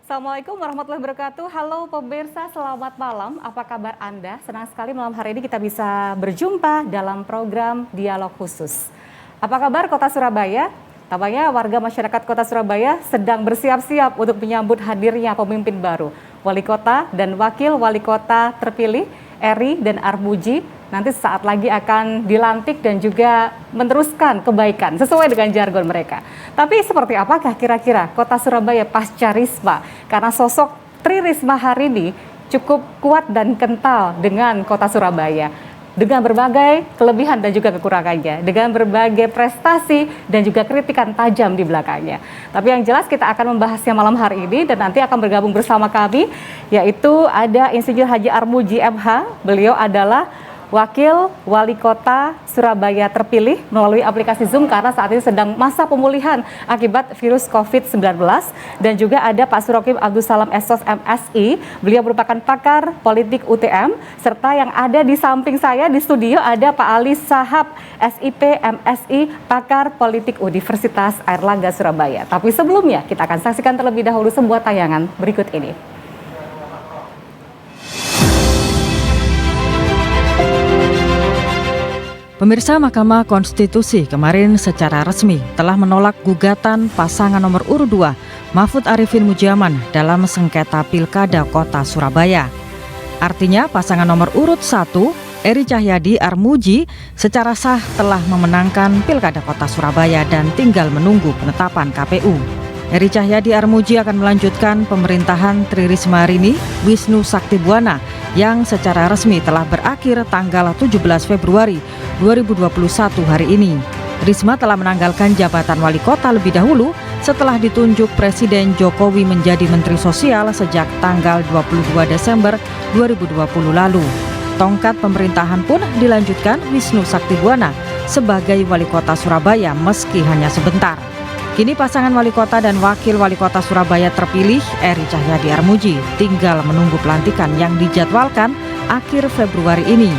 Assalamualaikum warahmatullahi wabarakatuh. Halo pemirsa, selamat malam. Apa kabar Anda? Senang sekali malam hari ini kita bisa berjumpa dalam program Dialog Khusus. Apa kabar Kota Surabaya? Tampaknya warga masyarakat Kota Surabaya sedang bersiap-siap untuk menyambut hadirnya pemimpin baru. Wali Kota dan Wakil Wali Kota terpilih, Eri dan Armuji, nanti saat lagi akan dilantik dan juga meneruskan kebaikan sesuai dengan jargon mereka. Tapi seperti apakah kira-kira Kota Surabaya pasca Risma? Karena sosok Tri Risma hari ini cukup kuat dan kental dengan Kota Surabaya. Dengan berbagai kelebihan dan juga kekurangannya, dengan berbagai prestasi dan juga kritikan tajam di belakangnya. Tapi yang jelas kita akan membahasnya malam hari ini dan nanti akan bergabung bersama kami, yaitu ada Insinyur Haji Armuji MH. Beliau adalah Wakil Wali Kota Surabaya terpilih melalui aplikasi Zoom karena saat ini sedang masa pemulihan akibat virus COVID-19. Dan juga ada Pak Surokim Abdul Salam Sos MSI, beliau merupakan pakar politik UTM, serta yang ada di samping saya di studio ada Pak Ali Sahab SIP MSI, pakar politik Universitas Airlangga Surabaya. Tapi sebelumnya kita akan saksikan terlebih dahulu sebuah tayangan berikut ini. Pemirsa, Mahkamah Konstitusi kemarin secara resmi telah menolak gugatan pasangan nomor urut 2 Mahfud Arifin Mudjaman dalam sengketa Pilkada Kota Surabaya. Artinya pasangan nomor urut 1 Eri Cahyadi Armuji secara sah telah memenangkan Pilkada Kota Surabaya dan tinggal menunggu penetapan KPU. Eri Cahyadi Armuji akan melanjutkan pemerintahan Tri Risma hari ini Wisnu Saktibuwana yang secara resmi telah berakhir tanggal 17 Februari 2021 hari ini. Risma telah menanggalkan jabatan wali kota lebih dahulu setelah ditunjuk Presiden Jokowi menjadi Menteri Sosial sejak tanggal 22 Desember 2020 lalu. Tongkat pemerintahan pun dilanjutkan Wisnu Saktibuwana sebagai wali kota Surabaya meski hanya sebentar. Kini pasangan wali kota dan wakil wali kota Surabaya terpilih Eri Cahyadi Armuji tinggal menunggu pelantikan yang dijadwalkan akhir Februari ini.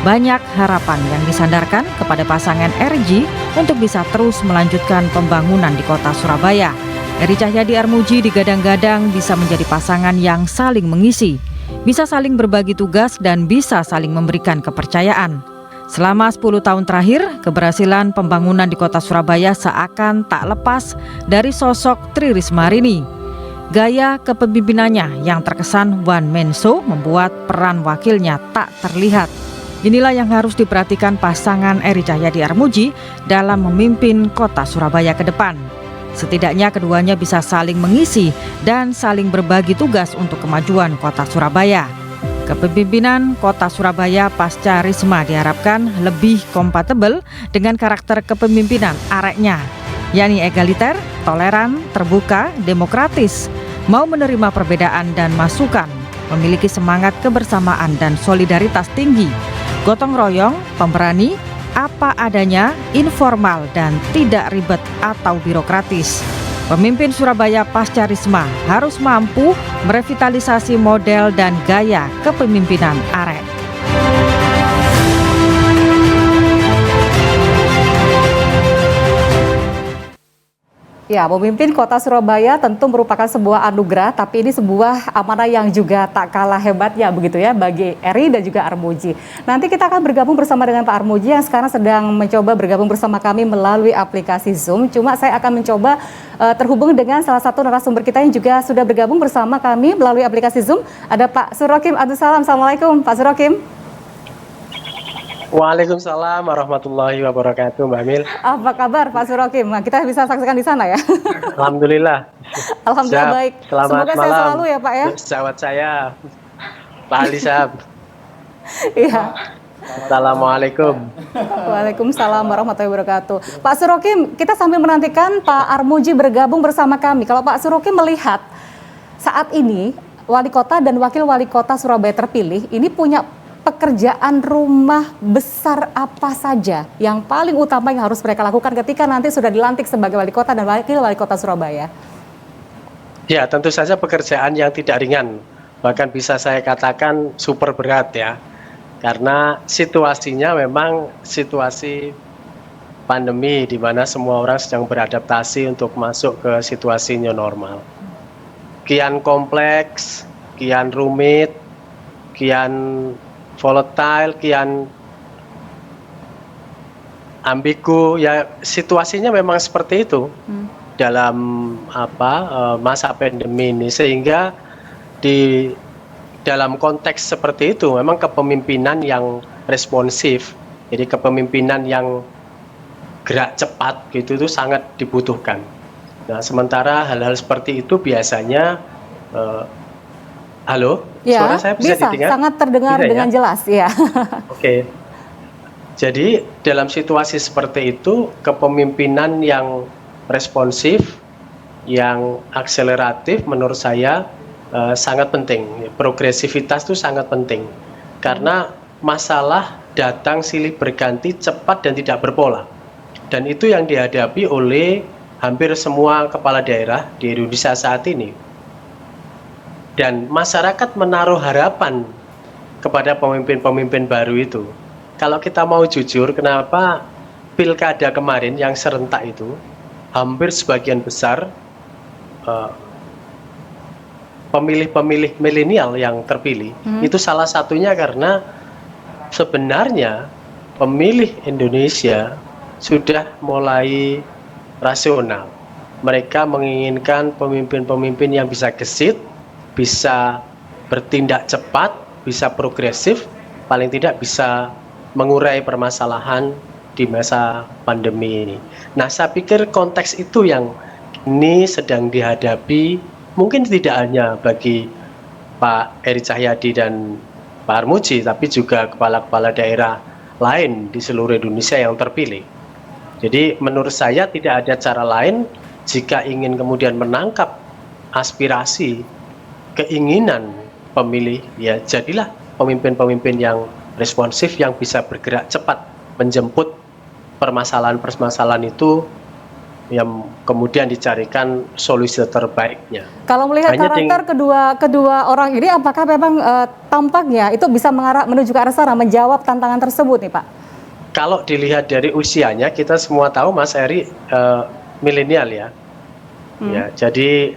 Banyak harapan yang disandarkan kepada pasangan RJ untuk bisa terus melanjutkan pembangunan di kota Surabaya. Eri Cahyadi Armuji digadang-gadang bisa menjadi pasangan yang saling mengisi, bisa saling berbagi tugas dan bisa saling memberikan kepercayaan. Selama 10 tahun terakhir, keberhasilan pembangunan di kota Surabaya seakan tak lepas dari sosok Tri Risma hari ini. Gaya kepemimpinannya yang terkesan one man show membuat peran wakilnya tak terlihat. Inilah yang harus diperhatikan pasangan Eri Cahyadi Armuji dalam memimpin kota Surabaya ke depan. Setidaknya keduanya bisa saling mengisi dan saling berbagi tugas untuk kemajuan kota Surabaya. Kepemimpinan kota Surabaya pasca Risma diharapkan lebih kompatibel dengan karakter kepemimpinan areknya, yakni egaliter, toleran, terbuka, demokratis, mau menerima perbedaan dan masukan, memiliki semangat kebersamaan dan solidaritas tinggi, gotong royong, pemberani, apa adanya, informal dan tidak ribet atau birokratis. Pemimpin Surabaya pasca Risma harus mampu merevitalisasi model dan gaya kepemimpinan arek. Ya, memimpin kota Surabaya tentu merupakan sebuah anugerah, tapi ini sebuah amanah yang juga tak kalah hebatnya begitu ya bagi Eri dan juga Armuji. Nanti kita akan bergabung bersama dengan Pak Armuji yang sekarang sedang mencoba bergabung bersama kami melalui aplikasi Zoom. Cuma saya akan mencoba terhubung dengan salah satu narasumber kita yang juga sudah bergabung bersama kami melalui aplikasi Zoom. Ada Pak Surokim Abdul Salam. Assalamualaikum Pak Surokim. Waalaikumsalam warahmatullahi wabarakatuh, Mbak Mil. Apa kabar Pak Surokim? Nah, kita bisa saksikan di sana ya. Alhamdulillah. Alhamdulillah Siap. baik. Selamat Semoga malam. sehat selalu ya Pak ya. Sahabat saya, Pak Ali Sahab. Iya. Assalamualaikum. Waalaikumsalam warahmatullahi wabarakatuh. Pak Surokim, kita sambil menantikan Pak Armuji bergabung bersama kami. Kalau Pak Surokim melihat saat ini wali kota dan wakil wali kota Surabaya terpilih ini punya pekerjaan rumah besar apa saja yang paling utama yang harus mereka lakukan ketika nanti sudah dilantik sebagai wali kota dan wakil wali kota Surabaya? Ya, tentu saja pekerjaan yang tidak ringan, bahkan bisa saya katakan super berat ya. Karena situasinya memang situasi pandemi di mana semua orang sedang beradaptasi untuk masuk ke situasi new normal. kian kompleks, kian rumit, kian volatile, kian ambigu, ya situasinya memang seperti itu dalam masa pandemi ini, sehingga di dalam konteks seperti itu memang kepemimpinan yang responsif, jadi kepemimpinan yang gerak cepat gitu itu sangat dibutuhkan. Nah, sementara hal-hal seperti itu biasanya halo, ya, suara saya bisa didengar? Sangat terdengar bisa, dengan ya? jelas, ya. Oke. Jadi dalam situasi seperti itu kepemimpinan yang responsif, yang akseleratif menurut saya sangat penting. Progresivitas itu sangat penting karena masalah datang silih berganti, cepat dan tidak berpola. Dan itu yang dihadapi oleh hampir semua kepala daerah di Indonesia saat ini. Dan masyarakat menaruh harapan kepada pemimpin-pemimpin baru itu. Kalau kita mau jujur, kenapa pilkada kemarin yang serentak itu hampir sebagian besar pemilih-pemilih milenial yang terpilih, itu salah satunya karena sebenarnya pemilih Indonesia sudah mulai rasional. Mereka menginginkan pemimpin-pemimpin yang bisa gesit, bisa bertindak cepat, bisa progresif, paling tidak bisa mengurai permasalahan di masa pandemi ini. Nah, saya pikir konteks itu yang ini sedang dihadapi, mungkin tidak hanya bagi Pak Eri Cahyadi dan Pak Armuji, tapi juga kepala-kepala daerah lain di seluruh Indonesia yang terpilih. Jadi menurut saya tidak ada cara lain jika ingin kemudian menangkap aspirasi, keinginan pemilih, ya jadilah pemimpin-pemimpin yang responsif, yang bisa bergerak cepat menjemput permasalahan-permasalahan itu yang kemudian dicarikan solusi terbaiknya. Kalau melihat karakter kedua orang ini, apakah memang tampaknya itu bisa menuju ke arah sana, menjawab tantangan tersebut nih Pak? Kalau dilihat dari usianya, kita semua tahu Mas Eri milenial ya. Ya, jadi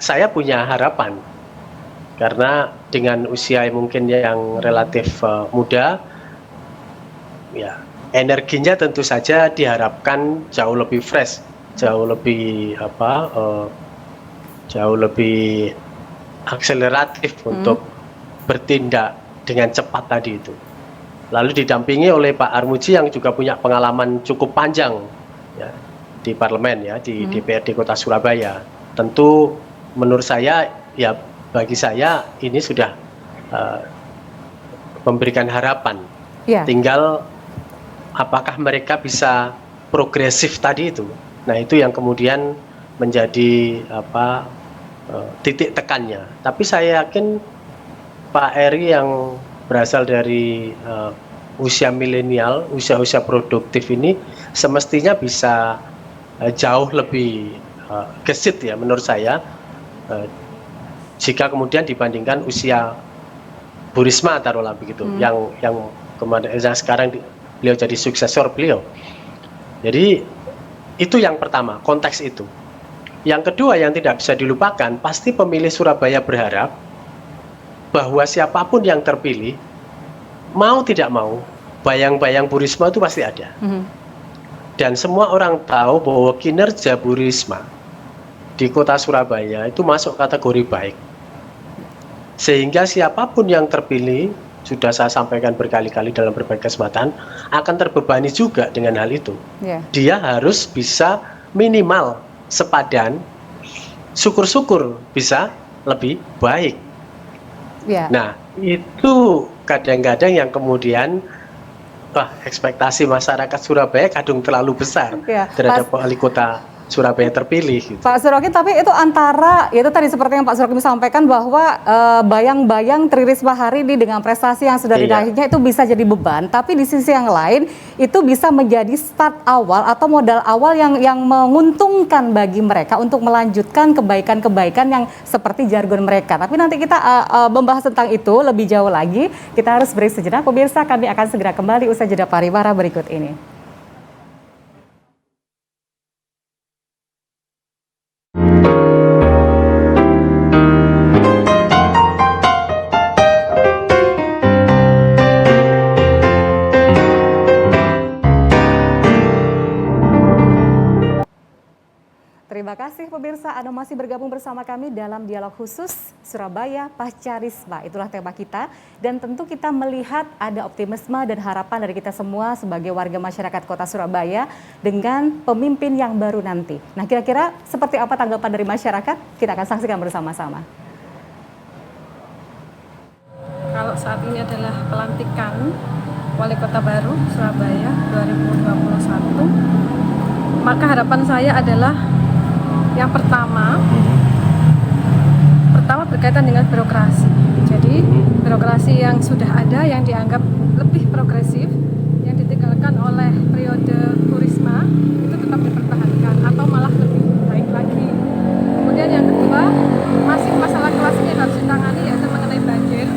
saya punya harapan karena dengan usia mungkin yang relatif muda, ya energinya tentu saja diharapkan jauh lebih fresh, jauh lebih jauh lebih akseleratif untuk bertindak dengan cepat tadi itu. Lalu didampingi oleh Pak Armuji yang juga punya pengalaman cukup panjang ya, di parlemen ya, di DPRD Kota Surabaya. Tentu menurut saya ya, bagi saya ini sudah memberikan harapan. Yeah. Tinggal apakah mereka bisa progresif tadi itu. Nah, itu yang kemudian menjadi titik tekannya. Tapi saya yakin Pak Eri yang berasal dari usia milenial, usia-usia produktif ini semestinya bisa jauh lebih gesit ya menurut saya, jika kemudian dibandingkan usia Bu Risma taruhlah begitu, yang kemarin yang sekarang beliau jadi suksesor beliau. Jadi itu yang pertama, konteks itu. Yang kedua yang tidak bisa dilupakan, pasti pemilih Surabaya berharap bahwa siapapun yang terpilih, mau tidak mau, bayang-bayang Bu Risma itu pasti ada. Dan semua orang tahu bahwa kinerja Bu Risma di Kota Surabaya itu masuk kategori baik. Sehingga siapapun yang terpilih, sudah saya sampaikan berkali-kali dalam berbagai kesempatan, akan terbebani juga dengan hal itu. Yeah. Dia harus bisa minimal sepadan, syukur-syukur bisa lebih baik. Yeah. Nah, itu kadang-kadang yang kemudian ekspektasi masyarakat Surabaya kadang terlalu besar terhadap wali kota Surabaya terpilih. Gitu. Pak Surokim, tapi itu antara, itu tadi seperti yang Pak Surokim sampaikan bahwa bayang-bayang Tri Risma hari ini dengan prestasi yang sudah diraihnya itu bisa jadi beban, tapi di sisi yang lain itu bisa menjadi start awal atau modal awal yang menguntungkan bagi mereka untuk melanjutkan kebaikan-kebaikan yang seperti jargon mereka. Tapi nanti kita membahas tentang itu lebih jauh lagi. Kita harus break sejenak. Pemirsa, kami akan segera kembali usai jeda pariwara berikut ini. kasih pemirsa, Anda masih bergabung bersama kami dalam dialog khusus Surabaya Pasca Risma. Itulah tema kita dan tentu kita melihat ada optimisme dan harapan dari kita semua sebagai warga masyarakat Kota Surabaya dengan pemimpin yang baru nanti. Nah, kira-kira seperti apa tanggapan dari masyarakat? Kita akan saksikan bersama-sama. Kalau saat ini adalah pelantikan Wali Kota baru Surabaya 2021, maka harapan saya adalah yang pertama berkaitan dengan birokrasi. Jadi birokrasi yang sudah ada yang dianggap lebih progresif, yang ditinggalkan oleh periode Bu Risma itu tetap dipertahankan atau malah lebih baik lagi. Kemudian yang kedua, masih masalah klasik yang harus ditangani yaitu mengenai banjir.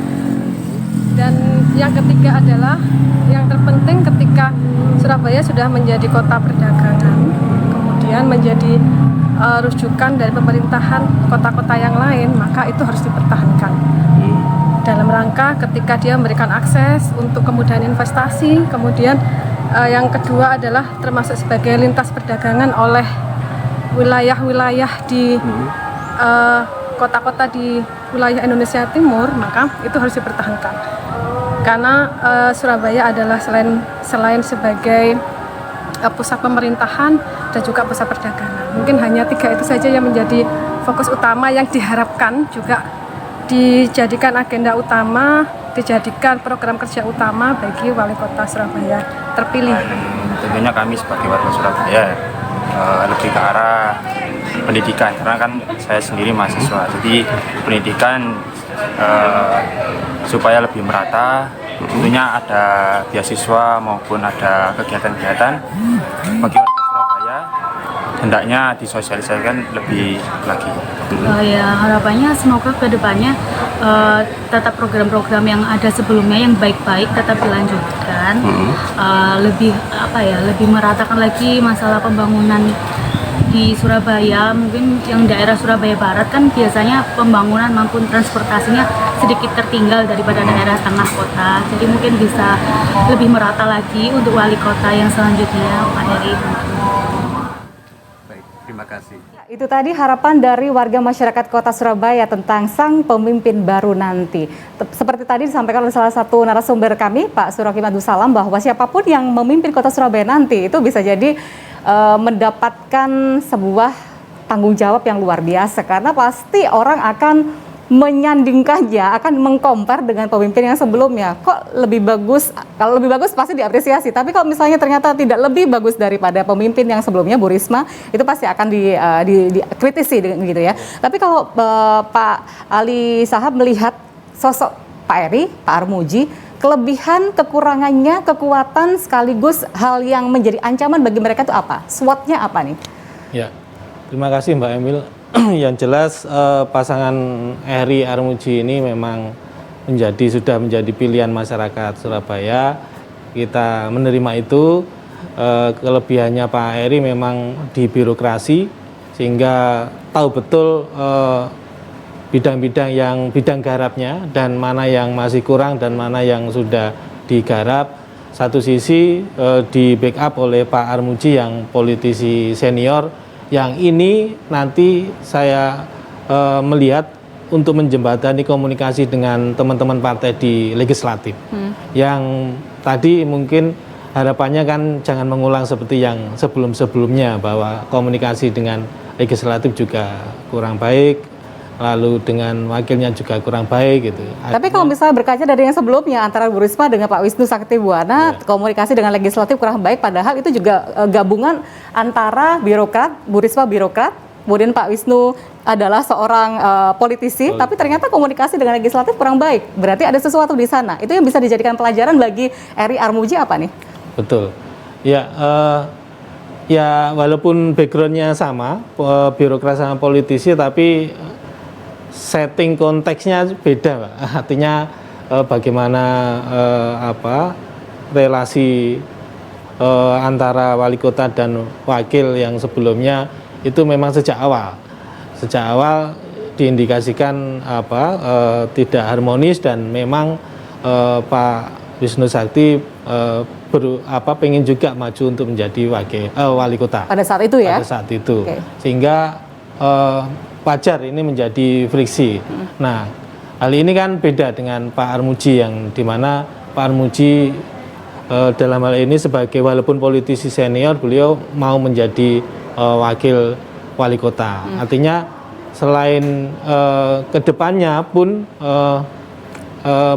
Dan yang ketiga adalah yang terpenting ketika Surabaya sudah menjadi kota perdagangan, kemudian menjadi rujukan dari pemerintahan kota-kota yang lain, maka itu harus dipertahankan. Dalam rangka ketika dia memberikan akses untuk kemudahan investasi, kemudian yang kedua adalah termasuk sebagai lintas perdagangan oleh wilayah-wilayah di kota-kota di wilayah Indonesia Timur, maka itu harus dipertahankan. Karena Surabaya adalah selain sebagai pusat pemerintahan dan juga pusat perdagangan. Mungkin hanya 3 itu saja yang menjadi fokus utama yang diharapkan juga dijadikan agenda utama, dijadikan program kerja utama bagi Wali Kota Surabaya terpilih. Tentunya kami sebagai warga Surabaya lebih ke arah pendidikan, karena kan saya sendiri mahasiswa, jadi pendidikan supaya lebih merata. Tentunya ada beasiswa maupun ada kegiatan-kegiatan bagi warga Surabaya, hendaknya disosialisasikan lebih lagi. Ya harapannya semoga kedepannya tetap program-program yang ada sebelumnya yang baik-baik tetap dilanjutkan, lebih meratakan lagi masalah pembangunan di Surabaya. Mungkin yang daerah Surabaya Barat kan biasanya pembangunan maupun transportasinya sedikit tertinggal daripada daerah tengah kota. Jadi mungkin bisa lebih merata lagi untuk wali kota yang selanjutnya, Pak Heri. Baik, terima kasih. Itu tadi harapan dari warga masyarakat Kota Surabaya tentang sang pemimpin baru nanti. Seperti tadi disampaikan oleh salah satu narasumber kami, Pak Surokim Abdussalam, bahwa siapapun yang memimpin Kota Surabaya nanti itu bisa jadi mendapatkan sebuah tanggung jawab yang luar biasa, karena pasti orang akan menyandingkannya, akan meng-compare dengan pemimpin yang sebelumnya. Kok lebih bagus? Kalau lebih bagus pasti diapresiasi, tapi kalau misalnya ternyata tidak lebih bagus daripada pemimpin yang sebelumnya, Bu Risma, itu pasti akan dikritisi gitu ya. Tapi kalau Pak Ali Shahab melihat sosok Pak Eri, Pak Armuji, kelebihan, kekurangannya, kekuatan sekaligus hal yang menjadi ancaman bagi mereka itu apa? SWOT-nya apa nih? Ya, terima kasih Mbak Emil. Yang jelas pasangan Eri Armuji ini memang sudah menjadi pilihan masyarakat Surabaya. Kita menerima itu. Kelebihannya Pak Eri memang di birokrasi, sehingga tahu betul bidang garapnya dan mana yang masih kurang dan mana yang sudah digarap. Satu sisi di backup oleh Pak Armuji yang politisi senior, yang ini nanti saya melihat untuk menjembatani komunikasi dengan teman-teman partai di legislatif. Yang tadi mungkin harapannya kan jangan mengulang seperti yang sebelum-sebelumnya, bahwa komunikasi dengan legislatif juga kurang baik, lalu dengan wakilnya juga kurang baik gitu. Tapi kalau misalnya berkaca dari yang sebelumnya antara Bu Risma dengan Pak Wisnu Saktibuwana, komunikasi dengan legislatif kurang baik, padahal itu juga gabungan antara birokrat, Bu Risma birokrat, kemudian Pak Wisnu adalah seorang politisi, tapi ternyata komunikasi dengan legislatif kurang baik. Berarti ada sesuatu di sana. Itu yang bisa dijadikan pelajaran bagi Eri Armuji apa nih? Betul. Ya walaupun backgroundnya sama, birokrat sama politisi, tapi setting konteksnya beda, Pak. Artinya bagaimana relasi antara wali kota dan wakil yang sebelumnya itu memang sejak awal diindikasikan tidak harmonis, dan memang Pak Wisnu Sakti pengen juga maju untuk menjadi wali kota pada saat itu ya. Pada saat itu, sehingga wajar ini menjadi friksi. Nah, hal ini kan beda dengan Pak Armuji yang dimana Pak Armuji dalam hal ini sebagai walaupun politisi senior, beliau mau menjadi wakil wali kota. Artinya selain kedepannya pun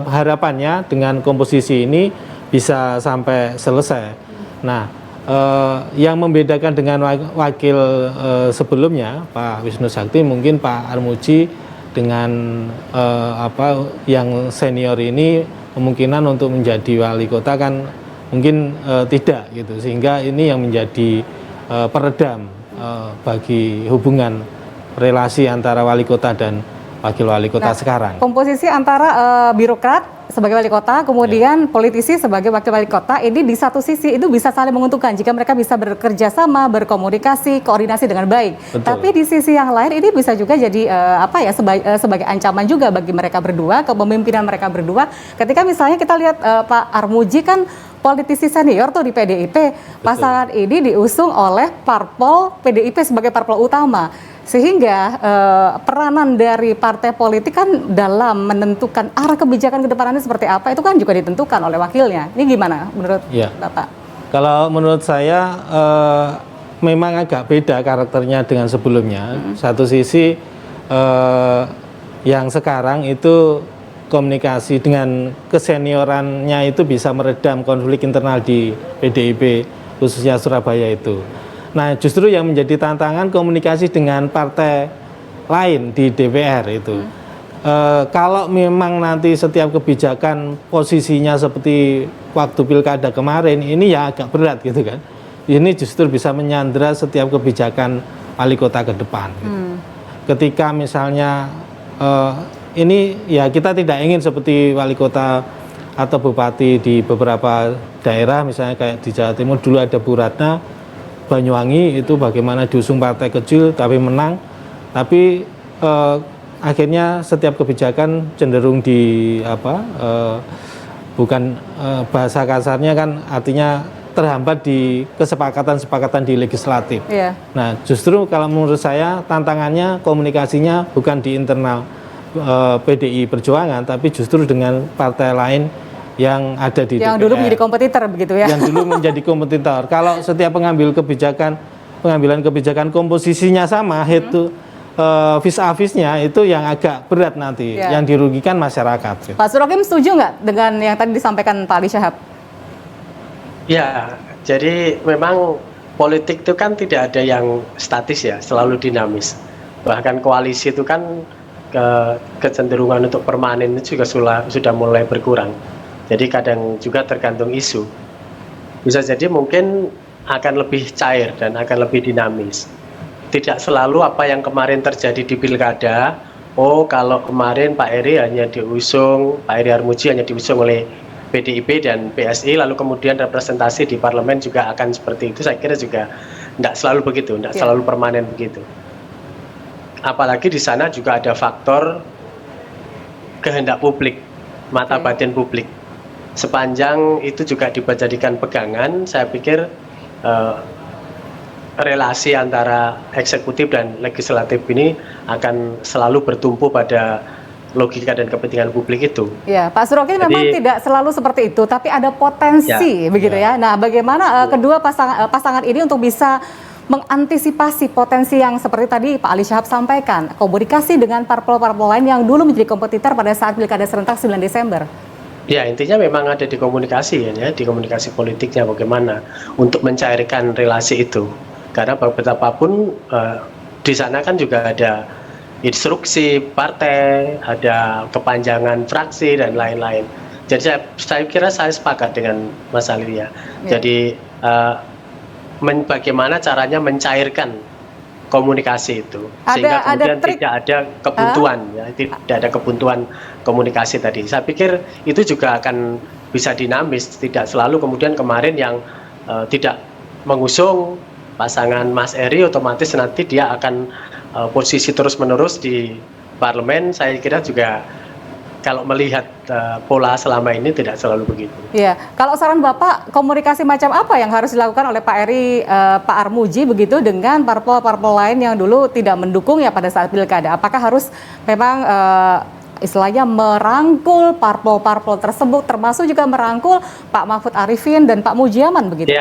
harapannya dengan komposisi ini bisa sampai selesai. Nah, yang membedakan dengan wakil sebelumnya Pak Wisnu Sakti, mungkin Pak Armuji dengan yang senior ini kemungkinan untuk menjadi wali kota kan mungkin tidak gitu, sehingga ini yang menjadi peredam bagi hubungan relasi antara wali kota dan wakil wali kota sekarang. Komposisi antara birokrat sebagai wali kota, kemudian politisi sebagai wakil wali kota, ini di satu sisi itu bisa saling menguntungkan jika mereka bisa bekerja sama, berkomunikasi, koordinasi dengan baik. Betul. Tapi di sisi yang lain ini bisa juga jadi sebagai ancaman juga bagi mereka berdua, kepemimpinan mereka berdua. Ketika misalnya kita lihat Pak Armuji kan politisi senior tuh di PDIP, pasangan ini diusung oleh parpol PDIP sebagai parpol utama. Sehingga peranan dari partai politik kan dalam menentukan arah kebijakan ke depannya seperti apa itu kan juga ditentukan oleh wakilnya. Ini gimana menurut Bapak? Kalau menurut saya memang agak beda karakternya dengan sebelumnya. Satu sisi yang sekarang itu komunikasi dengan keseniorannya itu bisa meredam konflik internal di PDIP khususnya Surabaya itu. Nah, justru yang menjadi tantangan komunikasi dengan partai lain di DPR itu. Kalau memang nanti setiap kebijakan posisinya seperti waktu pilkada kemarin, ini ya agak berat gitu kan. Ini justru bisa menyandera setiap kebijakan wali kota ke depan. Gitu. Ketika misalnya ini ya kita tidak ingin seperti wali kota atau bupati di beberapa daerah, misalnya kayak di Jawa Timur dulu ada Bu Ratna, Banyuwangi itu bagaimana diusung partai kecil tapi menang, tapi akhirnya setiap kebijakan cenderung bukan bahasa kasarnya kan artinya terhambat di kesepakatan di legislatif. Yeah. Nah, justru kalau menurut saya tantangannya komunikasinya bukan di internal PDI Perjuangan, tapi justru dengan partai lain yang ada di yang DPR. Dulu menjadi kompetitor begitu ya. Yang dulu menjadi kompetitor. Kalau setiap pengambilan kebijakan komposisinya sama, itu vis-a-visnya itu yang agak berat nanti, yang dirugikan masyarakat. Pak Surokim setuju nggak dengan yang tadi disampaikan Pak Ali Syahab? Ya, jadi memang politik itu kan tidak ada yang statis ya, selalu dinamis. Bahkan koalisi itu kan kecenderungan untuk permanen itu juga sudah mulai berkurang. Jadi kadang juga tergantung isu. Bisa jadi mungkin akan lebih cair dan akan lebih dinamis. Tidak selalu apa yang kemarin terjadi di pilkada, kalau kemarin Pak Eri Armuji hanya diusung oleh PDIP dan PSI, lalu kemudian representasi di parlemen juga akan seperti itu. Saya kira juga tidak selalu begitu, tidak selalu permanen begitu. Apalagi di sana juga ada faktor kehendak publik, mata batin publik. Sepanjang itu juga dijadikan pegangan, saya pikir relasi antara eksekutif dan legislatif ini akan selalu bertumpu pada logika dan kepentingan publik itu. Ya, Pak Surokim memang tidak selalu seperti itu, tapi ada potensi begitu ya. Nah, bagaimana kedua pasangan ini untuk bisa mengantisipasi potensi yang seperti tadi Pak Ali Syahab sampaikan, komunikasi dengan parpol-parpol lain yang dulu menjadi kompetitor pada saat pilkada serentak 9 Desember? Ya, intinya memang ada di komunikasi ya, di komunikasi politiknya bagaimana untuk mencairkan relasi itu. Karena betapapun di sana kan juga ada instruksi partai, ada kepanjangan fraksi dan lain-lain. Jadi saya kira saya sepakat dengan Mas Ali ya. Jadi bagaimana caranya mencairkan komunikasi itu sehingga kemudian tidak ada kebuntuan tidak ada kebuntuan komunikasi tadi. Saya pikir itu juga akan bisa dinamis, tidak selalu kemudian kemarin yang tidak mengusung pasangan Mas Eri otomatis nanti dia akan posisi terus-menerus di parlemen. Saya kira juga kalau melihat pola selama ini tidak selalu begitu. Iya, kalau saran Bapak, komunikasi macam apa yang harus dilakukan oleh Pak Eri, Pak Armuji begitu dengan parpol-parpol lain yang dulu tidak mendukung ya pada saat pilkada? Apakah harus memang istilahnya merangkul parpol-parpol tersebut, termasuk juga merangkul Pak Mahfud Arifin dan Pak Mujiaman begitu?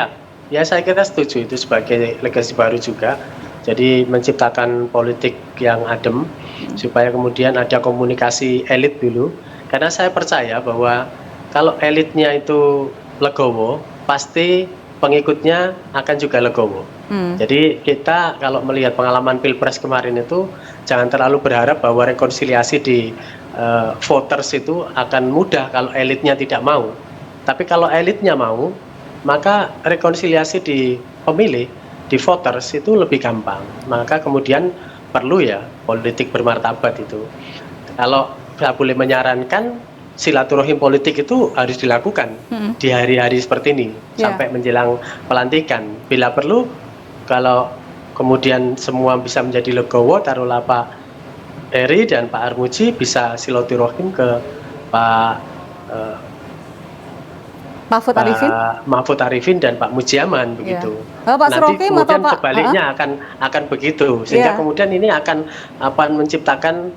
Ya saya kira setuju itu sebagai legasi baru juga. Jadi menciptakan politik yang adem supaya kemudian ada komunikasi elit dulu. Karena saya percaya bahwa kalau elitnya itu legowo, pasti pengikutnya akan juga legowo. Jadi kita kalau melihat pengalaman Pilpres kemarin itu jangan terlalu berharap bahwa rekonsiliasi di voters itu akan mudah kalau elitnya tidak mau. Tapi kalau elitnya mau, maka rekonsiliasi di pemilih, di voters itu lebih gampang. Maka kemudian perlu ya politik bermartabat itu. Kalau saya boleh menyarankan, silaturahim politik itu harus dilakukan di hari-hari seperti ini sampai menjelang pelantikan. Bila perlu, kalau kemudian semua bisa menjadi legowo, taruhlah Pak Eri dan Pak Armuji bisa silaturahim ke Pak Mahfud Arifin dan Pak Mujiaman begitu. Pak Nanti Surokim kemudian atau Pak sebaliknya akan begitu sehingga kemudian ini akan menciptakan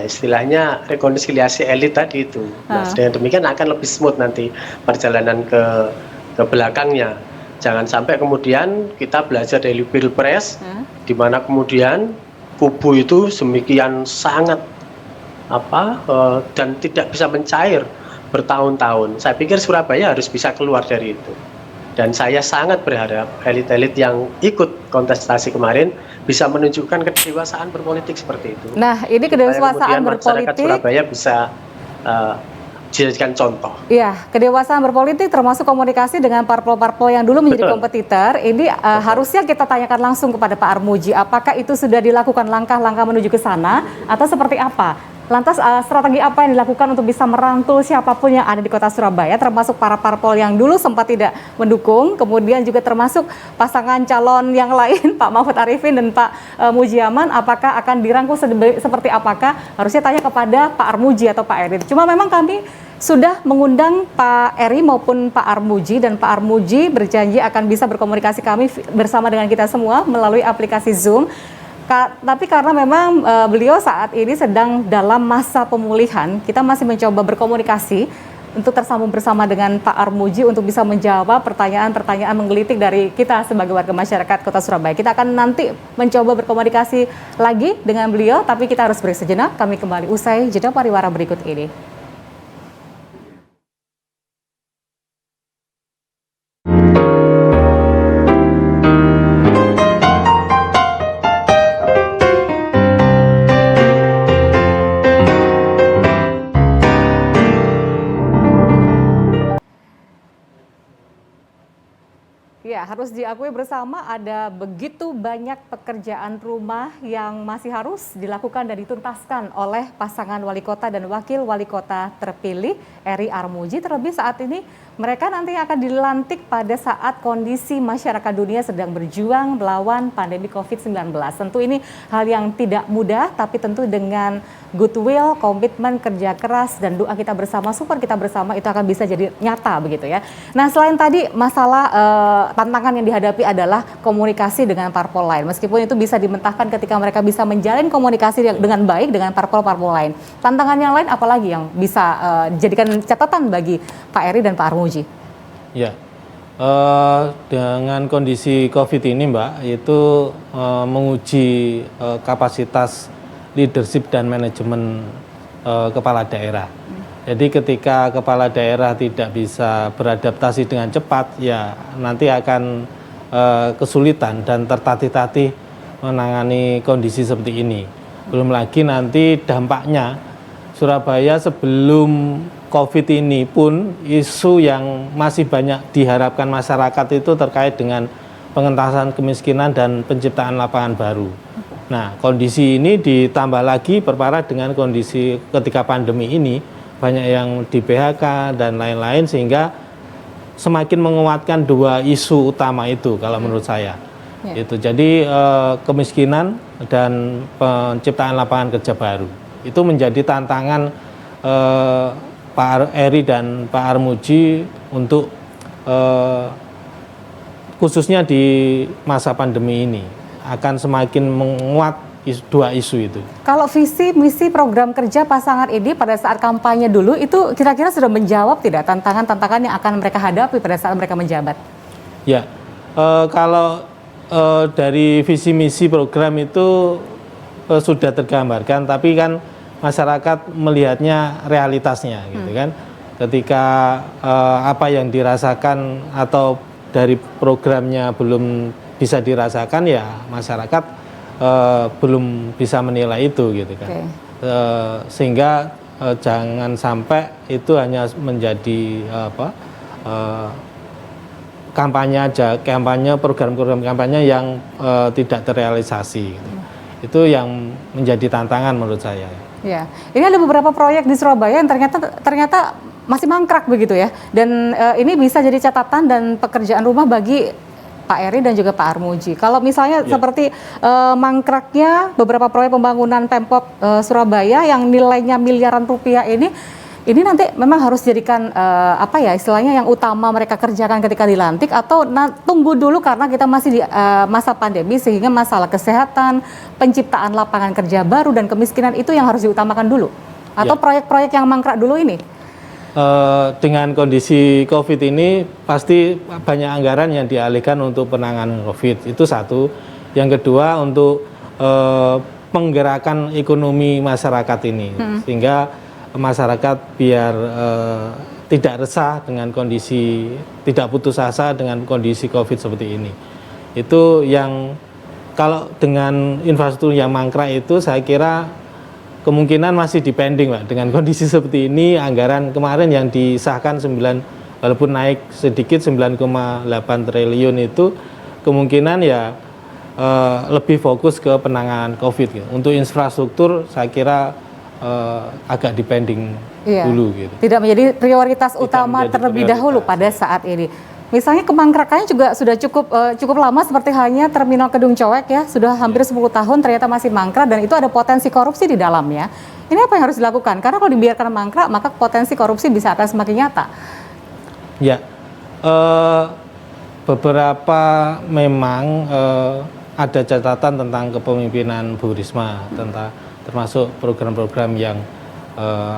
istilahnya rekonsiliasi elit tadi itu. Nah, dengan demikian akan lebih smooth nanti perjalanan ke belakangnya. Jangan sampai kemudian kita belajar dari Pilpres di mana kemudian kubu itu semikian sangat dan tidak bisa mencair bertahun-tahun. Saya pikir Surabaya harus bisa keluar dari itu. Dan saya sangat berharap elit-elit yang ikut kontestasi kemarin bisa menunjukkan kedewasaan berpolitik seperti itu. Nah, ini kedewasaan berpolitik masyarakat Surabaya bisa dijadikan contoh. Iya, kedewasaan berpolitik termasuk komunikasi dengan parpol-parpol yang dulu menjadi kompetitor. Ini harusnya kita tanyakan langsung kepada Pak Armuji, apakah itu sudah dilakukan langkah-langkah menuju ke sana atau seperti apa? Lantas strategi apa yang dilakukan untuk bisa merangkul siapapun yang ada di kota Surabaya, termasuk para parpol yang dulu sempat tidak mendukung, kemudian juga termasuk pasangan calon yang lain, Pak Mahfud Arifin dan Pak Mujiaman, apakah akan dirangkul seperti apakah? Harusnya tanya kepada Pak Armuji atau Pak Eri. Cuma memang kami sudah mengundang Pak Eri maupun Pak Armuji, dan Pak Armuji berjanji akan bisa berkomunikasi kami bersama dengan kita semua melalui aplikasi Zoom. Tapi karena memang beliau saat ini sedang dalam masa pemulihan, kita masih mencoba berkomunikasi untuk tersambung bersama dengan Pak Armuji untuk bisa menjawab pertanyaan-pertanyaan menggelitik dari kita sebagai warga masyarakat Kota Surabaya. Kita akan nanti mencoba berkomunikasi lagi dengan beliau, tapi kita harus break sejenak. Kami kembali usai jeda pariwara berikut ini. Ya, harus diakui bersama ada begitu banyak pekerjaan rumah yang masih harus dilakukan dan dituntaskan oleh pasangan wali kota dan wakil wali kota terpilih Eri Armuji. Terlebih saat ini mereka nanti akan dilantik pada saat kondisi masyarakat dunia sedang berjuang melawan pandemi COVID-19. Tentu ini hal yang tidak mudah, tapi tentu dengan goodwill, komitmen, kerja keras, dan doa kita bersama, support kita bersama itu akan bisa jadi nyata begitu ya. Nah, selain tadi masalah tantangan yang dihadapi adalah komunikasi dengan parpol lain. Meskipun itu bisa dimentahkan ketika mereka bisa menjalin komunikasi dengan baik dengan parpol-parpol lain. Tantangan yang lain apalagi yang bisa jadikan catatan bagi Pak Eri dan Pak Armuji? Ya, dengan kondisi COVID ini Mbak, itu menguji kapasitas leadership dan manajemen kepala daerah. Jadi ketika kepala daerah tidak bisa beradaptasi dengan cepat, ya nanti akan kesulitan dan tertatih-tatih menangani kondisi seperti ini. Belum lagi nanti dampaknya Surabaya sebelum COVID ini pun isu yang masih banyak diharapkan masyarakat itu terkait dengan pengentasan kemiskinan dan penciptaan lapangan baru. Nah, kondisi ini ditambah lagi perparah dengan kondisi ketika pandemi ini, banyak yang di PHK dan lain-lain, sehingga semakin menguatkan dua isu utama itu kalau menurut saya. Itu jadi kemiskinan dan penciptaan lapangan kerja baru itu menjadi tantangan Pak Eri dan Pak Armuji untuk khususnya di masa pandemi ini akan semakin menguat dua isu itu. Kalau visi misi program kerja pasangan ini pada saat kampanye dulu itu kira-kira sudah menjawab tidak tantangan-tantangan yang akan mereka hadapi pada saat mereka menjabat? Ya, kalau dari visi misi program itu sudah tergambarkan, tapi kan masyarakat melihatnya realitasnya gitu kan. Ketika apa yang dirasakan atau dari programnya belum bisa dirasakan, ya masyarakat belum bisa menilai itu gitu kan. Okay. Sehingga jangan sampai itu hanya menjadi kampanye aja, program-program kampanye yang tidak terrealisasi gitu. Itu yang menjadi tantangan menurut saya. Ya, ini ada beberapa proyek di Surabaya yang ternyata masih mangkrak begitu ya, dan ini bisa jadi catatan dan pekerjaan rumah bagi Pak Eri dan juga Pak Armuji. Kalau misalnya seperti mangkraknya beberapa proyek pembangunan Pemkot Surabaya yang nilainya miliaran rupiah ini nanti memang harus jadikan istilahnya yang utama mereka kerjakan ketika dilantik, atau tunggu dulu karena kita masih di masa pandemi sehingga masalah kesehatan, penciptaan lapangan kerja baru dan kemiskinan itu yang harus diutamakan dulu, atau proyek-proyek yang mangkrak dulu ini? Dengan kondisi COVID ini pasti banyak anggaran yang dialihkan untuk penanganan COVID, itu satu. Yang kedua untuk penggerakkan ekonomi masyarakat ini, sehingga masyarakat biar tidak resah dengan kondisi, tidak putus asa dengan kondisi COVID seperti ini. Itu yang kalau dengan infrastruktur yang mangkrak itu saya kira kemungkinan masih dipending, Pak. Dengan kondisi seperti ini, anggaran kemarin yang disahkan walaupun naik sedikit 9,8 triliun itu kemungkinan ya lebih fokus ke penanganan COVID gitu. Untuk infrastruktur saya kira agak dipending dulu gitu. Tidak menjadi prioritas utama terlebih dahulu pada saat ini. Misalnya kemangkrakannya juga sudah cukup lama, seperti halnya Terminal Kedung Coek ya, sudah hampir 10 tahun ternyata masih mangkrak dan itu ada potensi korupsi di dalamnya. Ini apa yang harus dilakukan? Karena kalau dibiarkan mangkrak maka potensi korupsi bisa akan semakin nyata. Ya, beberapa memang ada catatan tentang kepemimpinan Bu Risma, termasuk program-program yang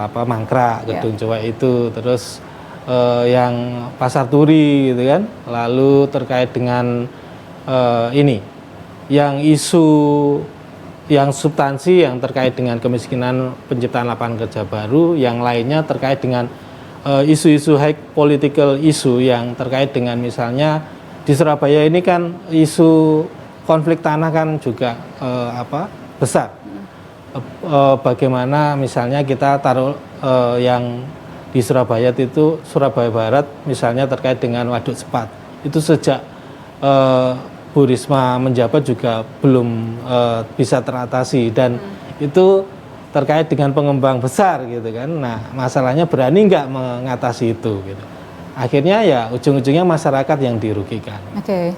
mangkrak, Kedung Coek itu, terus yang Pasar Turi gitu kan, lalu terkait dengan ini yang isu yang substansi yang terkait dengan kemiskinan, penciptaan lapangan kerja baru, yang lainnya terkait dengan isu-isu high political issue yang terkait dengan misalnya di Surabaya ini kan isu konflik tanah kan juga besar. Bagaimana misalnya kita taruh yang di Surabaya itu Surabaya Barat misalnya terkait dengan Waduk Sepat, itu sejak Bu Risma menjabat juga belum bisa teratasi, dan itu terkait dengan pengembang besar gitu kan. Nah masalahnya berani nggak mengatasi itu gitu. Akhirnya ya ujung-ujungnya masyarakat yang dirugikan. Oke.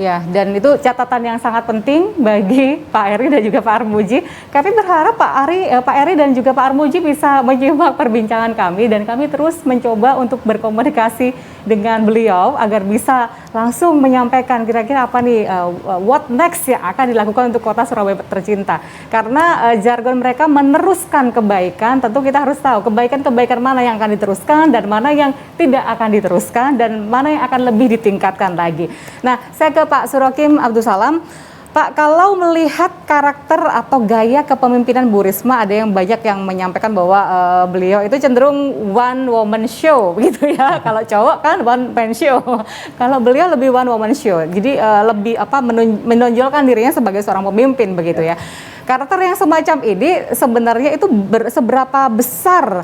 Ya, dan itu catatan yang sangat penting bagi Pak Eri dan juga Pak Armuji. Kami berharap Pak Eri dan juga Pak Armuji bisa menyimak perbincangan kami, dan kami terus mencoba untuk berkomunikasi dengan beliau agar bisa langsung menyampaikan kira-kira apa nih what next yang akan dilakukan untuk kota Surabaya tercinta. Karena jargon mereka meneruskan kebaikan, tentu kita harus tahu kebaikan-kebaikan mana yang akan diteruskan dan mana yang tidak akan diteruskan dan mana yang akan lebih ditingkatkan lagi. Nah, saya ke Pak Surokim Abdussalam. Pak, kalau melihat karakter atau gaya kepemimpinan Bu Risma, ada yang banyak yang menyampaikan bahwa beliau itu cenderung one woman show gitu ya. Kalau cowok kan one man show. Kalau beliau lebih one woman show. Jadi lebih menonjolkan dirinya sebagai seorang pemimpin begitu ya. Karakter yang semacam ini sebenarnya itu seberapa besar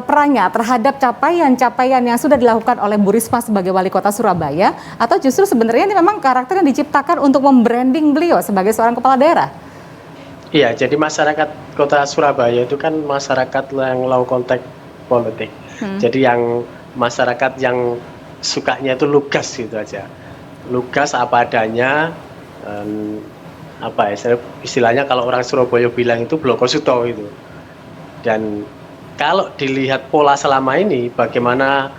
perannya terhadap capaian-capaian yang sudah dilakukan oleh Bu Risma sebagai wali kota Surabaya, atau justru sebenarnya ini memang karakter yang diciptakan untuk membranding beliau sebagai seorang kepala daerah? Iya, jadi masyarakat kota Surabaya itu kan masyarakat yang low contact politik. Jadi yang masyarakat yang sukanya itu lugas gitu aja. Lugas apa adanya, istilahnya kalau orang Surabaya bilang itu blokosuto itu. Dan kalau dilihat pola selama ini, bagaimana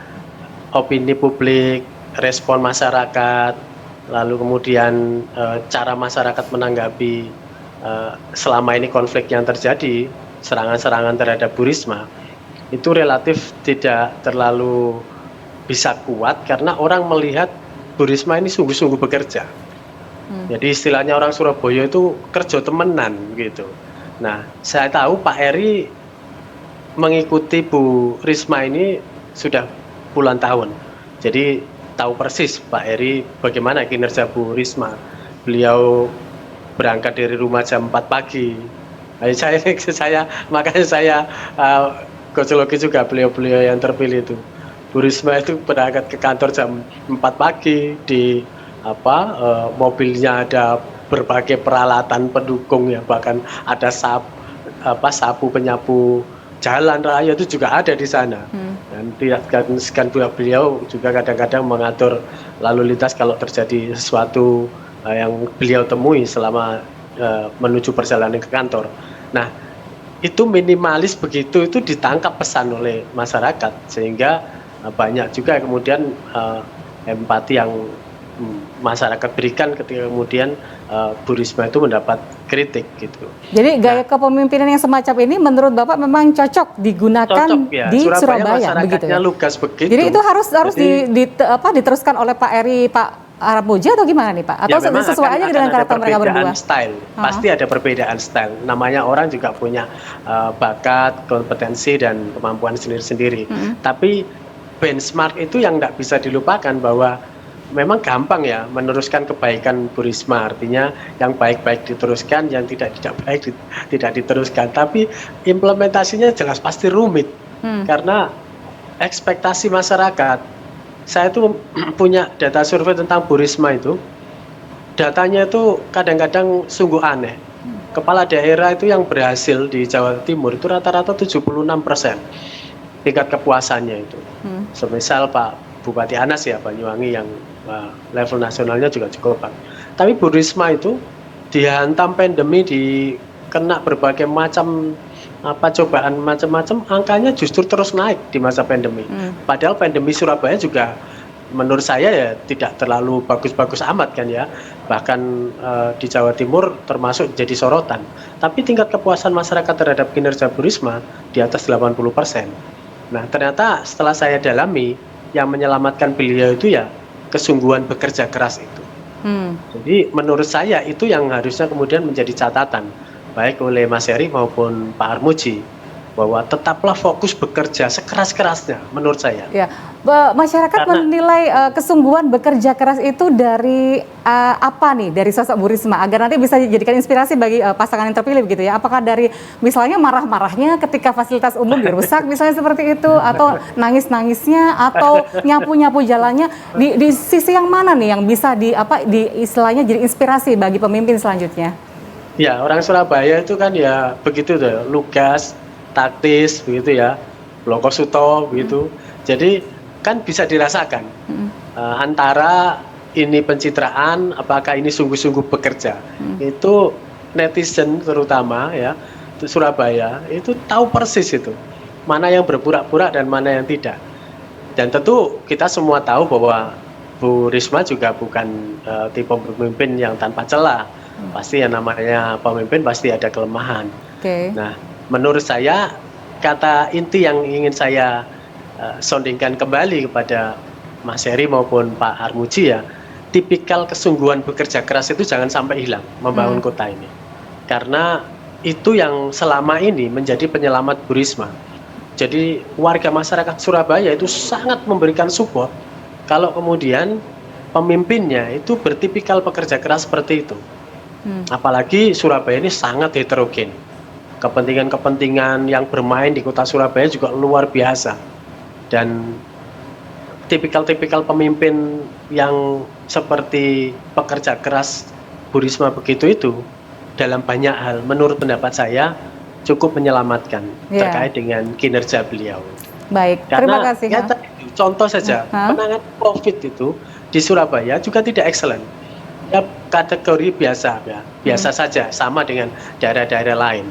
opini publik, respon masyarakat, lalu kemudian cara masyarakat menanggapi selama ini konflik yang terjadi, serangan-serangan terhadap Bu Risma, itu relatif tidak terlalu bisa kuat karena orang melihat Bu Risma ini sungguh-sungguh bekerja. Jadi istilahnya orang Surabaya itu kerja temenan gitu. Nah, saya tahu Pak Eri mengikuti Bu Risma ini sudah puluhan tahun. Jadi tahu persis Pak Eri bagaimana kinerja Bu Risma. Beliau berangkat dari rumah jam 4 pagi. Nah, makanya saya gojologi juga beliau-beliau yang terpilih itu. Bu Risma itu berangkat ke kantor jam 4 pagi, di mobilnya ada berbagai peralatan pendukung ya, bahkan ada sapu penyapu jalan raya itu juga ada di sana. Dan tidak segan beliau juga kadang-kadang mengatur lalu lintas kalau terjadi sesuatu yang beliau temui selama menuju perjalanan ke kantor. Nah, itu minimalis begitu, itu ditangkap pesan oleh masyarakat sehingga banyak juga kemudian empati yang masyarakat berikan ketika kemudian Bu Risma itu mendapat kritik gitu. Jadi gaya kepemimpinan yang semacam ini menurut Bapak memang cocok digunakan ya. di Surabaya begitu ya? Lugas begitu. Jadi itu harus diteruskan oleh Pak Eri, Pak Armuji atau gimana nih Pak? Atau ya, sesuai aja dengan karakter mereka berdua? Style. Pasti ada perbedaan style. Namanya orang juga punya bakat, kompetensi dan kemampuan sendiri-sendiri. Tapi benchmark itu yang nggak bisa dilupakan bahwa memang gampang ya meneruskan kebaikan Bu Risma, artinya yang baik-baik diteruskan, yang tidak baik tidak diteruskan. Tapi implementasinya jelas pasti rumit karena ekspektasi masyarakat. Saya tuh punya data survei tentang Bu Risma itu, datanya itu kadang-kadang sungguh aneh. Kepala daerah itu yang berhasil di Jawa Timur itu rata-rata 76% tingkat kepuasannya itu. Semisal Pak Bupati Anas ya, Banyuwangi yang level nasionalnya juga cukup bagus. Tapi Bu Risma itu dihantam pandemi, dikena berbagai macam cobaan macam-macam, angkanya justru terus naik di masa pandemi. Padahal pandemi Surabaya juga menurut saya ya tidak terlalu bagus-bagus amat kan ya. Bahkan di Jawa Timur termasuk jadi sorotan. Tapi tingkat kepuasan masyarakat terhadap kinerja Bu Risma di atas 80%. Nah, ternyata setelah saya dalami, yang menyelamatkan beliau itu ya kesungguhan bekerja keras itu. Jadi menurut saya itu yang harusnya kemudian menjadi catatan baik oleh Mas Eri maupun Pak Armuji, bahwa tetaplah fokus bekerja sekeras-kerasnya menurut saya. Ya, masyarakat menilai kesungguhan bekerja keras itu dari apa nih dari sosok Bu Risma agar nanti bisa dijadikan inspirasi bagi pasangan yang terpilih begitu ya? Apakah dari misalnya marah-marahnya ketika fasilitas umum dirusak misalnya seperti itu, atau nangis-nangisnya, atau nyapu-nyapu jalannya, di sisi yang mana nih yang bisa di istilahnya jadi inspirasi bagi pemimpin selanjutnya? Ya, orang Surabaya itu kan ya begitu tuh, lugas, taktis begitu ya, Bloko Suto begitu. Jadi kan bisa dirasakan antara ini pencitraan, apakah ini sungguh-sungguh bekerja. Itu netizen terutama ya Surabaya itu tahu persis itu mana yang berpura-pura dan mana yang tidak. Dan tentu kita semua tahu bahwa Bu Risma juga bukan tipe pemimpin yang tanpa celah. Pasti yang namanya pemimpin pasti ada kelemahan. Nah, menurut saya kata inti yang ingin saya soundingkan kembali kepada Mas Eri maupun Pak Armuji ya, tipikal kesungguhan bekerja keras itu jangan sampai hilang membangun kota ini. Karena itu yang selama ini menjadi penyelamat Bu Risma. Jadi warga masyarakat Surabaya itu sangat memberikan support kalau kemudian pemimpinnya itu bertipikal pekerja keras seperti itu. Apalagi Surabaya ini sangat heterogen. Kepentingan-kepentingan yang bermain di kota Surabaya juga luar biasa. Dan tipikal-tipikal pemimpin yang seperti pekerja keras Bu Risma begitu itu dalam banyak hal menurut pendapat saya cukup menyelamatkan terkait dengan kinerja beliau. Baik, karena terima kasih. Contoh saja, penanganan COVID itu di Surabaya juga tidak excellent. Ya, kategori biasa ya, biasa saja, sama dengan daerah-daerah lain.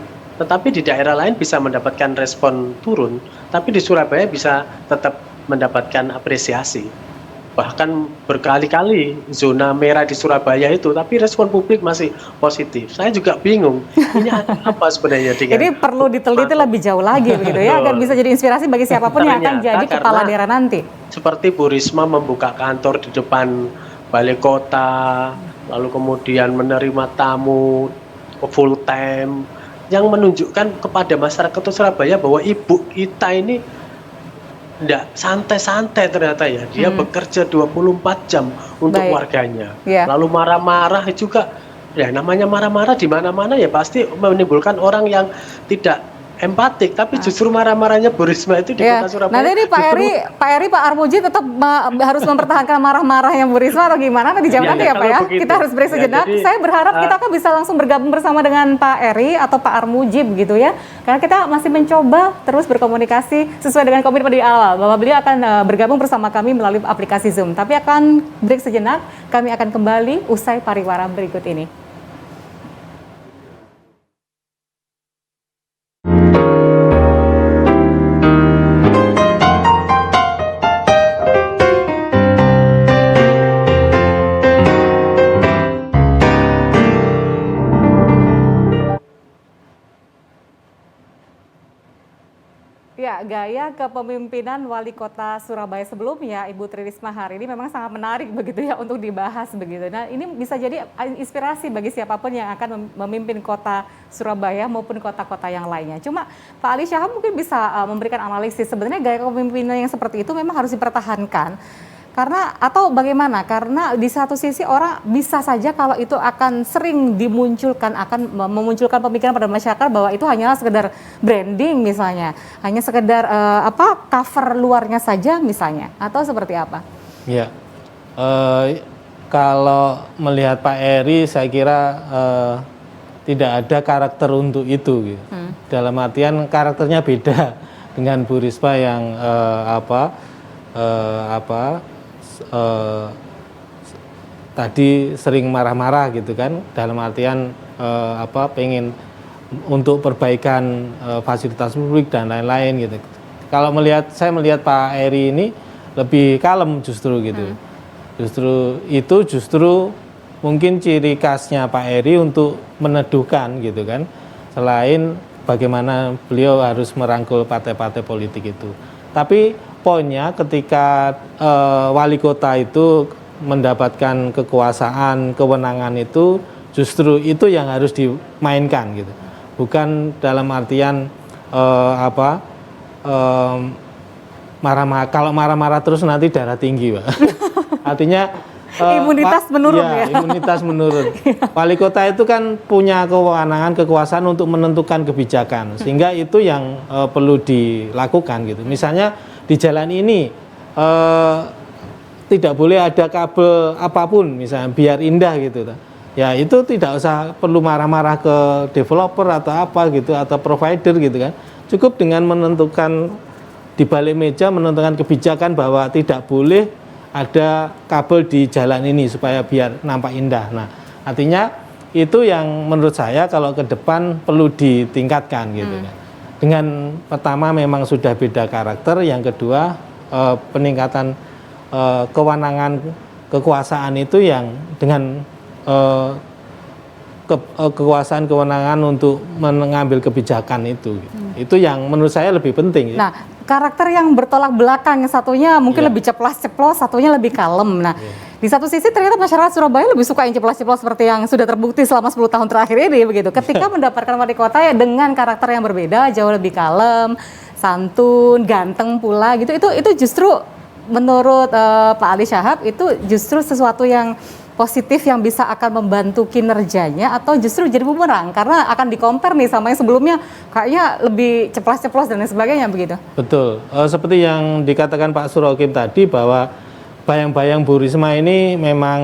tetapi di daerah lain bisa mendapatkan respon turun, tapi di Surabaya bisa tetap mendapatkan apresiasi. Bahkan berkali-kali zona merah di Surabaya itu, tapi respon publik masih positif. Saya juga bingung, ini ada apa sebenarnya dengan Jadi perlu diteliti lebih jauh lagi begitu ya, agar bisa jadi inspirasi bagi siapapun yang akan jadi kepala daerah nanti. Seperti Bu Risma membuka kantor di depan balai kota, lalu kemudian menerima tamu full time, yang menunjukkan kepada masyarakat Surabaya bahwa ibu kita ini enggak santai-santai ternyata ya. Dia bekerja 24 jam untuk warganya. Lalu marah-marah juga. Ya namanya marah-marah di mana-mana ya pasti menimbulkan orang yang tidak empatik, tapi justru marah-marahnya Bu Risma itu di Kota Surabaya. Nanti ini Pak Eri, Pak Armuji tetap harus mempertahankan marah-marahnya Bu Risma atau gimana? Nanti jawab nanti ya Pak ya. Begitu. Kita harus break sejenak. Saya berharap kita akan bisa langsung bergabung bersama dengan Pak Eri atau Pak Armuji begitu ya. Karena kita masih mencoba terus berkomunikasi sesuai dengan komitmen di awal bahwa beliau akan bergabung bersama kami melalui aplikasi Zoom. Tapi akan break sejenak. Kami akan kembali usai pariwara berikut ini. Ya, gaya kepemimpinan Wali Kota Surabaya sebelumnya, Ibu Tri Risma hari ini memang sangat menarik begitu ya untuk dibahas begitu. Nah, ini bisa jadi inspirasi bagi siapapun yang akan memimpin Kota Surabaya maupun kota-kota yang lainnya. Cuma Pak Ali Syahab mungkin bisa memberikan analisis sebenarnya gaya kepemimpinan yang seperti itu memang harus dipertahankan. Karena atau bagaimana? Karena di satu sisi orang bisa saja kalau itu akan sering dimunculkan, akan memunculkan pemikiran pada masyarakat bahwa itu hanyalah sekedar branding misalnya, hanya sekedar cover luarnya saja misalnya, atau seperti apa? Ya, kalau melihat Pak Eri, saya kira tidak ada karakter untuk itu. Gitu. Dalam artian karakternya beda dengan Bu Risma yang tadi sering marah-marah gitu kan, dalam artian pengen untuk perbaikan fasilitas publik dan lain-lain gitu. Kalau saya melihat Pak Eri ini lebih kalem justru gitu. Justru mungkin ciri khasnya Pak Eri untuk meneduhkan gitu kan. Selain bagaimana beliau harus merangkul partai-partai politik itu. Tapi poinnya ketika wali kota itu mendapatkan kekuasaan, kewenangan itu justru itu yang harus dimainkan gitu. Bukan dalam artian marah-marah. Kalau marah-marah terus nanti darah tinggi, Pak. Artinya imunitas menurun ya. Imunitas menurun. Wali kota itu kan punya kewenangan, kekuasaan untuk menentukan kebijakan, sehingga itu yang perlu dilakukan gitu. Misalnya di jalan ini tidak boleh ada kabel apapun misalnya biar indah gitu. Ya itu tidak usah perlu marah-marah ke developer atau apa gitu atau provider gitu kan. Cukup dengan menentukan di balik meja menentukan kebijakan bahwa tidak boleh ada kabel di jalan ini supaya biar nampak indah. Nah, artinya itu yang menurut saya kalau ke depan perlu ditingkatkan gitu kan. Dengan pertama memang sudah beda karakter, yang kedua peningkatan kewenangan kekuasaan itu yang dengan kekuasaan kewenangan untuk mengambil kebijakan itu. Itu yang menurut saya lebih penting. Nah, karakter yang bertolak belakang, satunya mungkin lebih ceplas-ceplos, satunya lebih kalem. Nah, di satu sisi ternyata masyarakat Surabaya lebih suka yang ceplas-ceplos seperti yang sudah terbukti selama 10 tahun terakhir ini begitu. Ketika mendapatkan wali kota ya dengan karakter yang berbeda, jauh lebih kalem, santun, ganteng pula gitu. Itu justru menurut Pak Ali Syahab itu justru sesuatu yang positif yang bisa akan membantu kinerjanya atau justru jadi bumerang karena akan dikompar nih sama yang sebelumnya kayaknya lebih ceplas-ceplos dan lain sebagainya begitu. Betul, seperti yang dikatakan Pak Surokim tadi bahwa bayang-bayang Bu Risma ini memang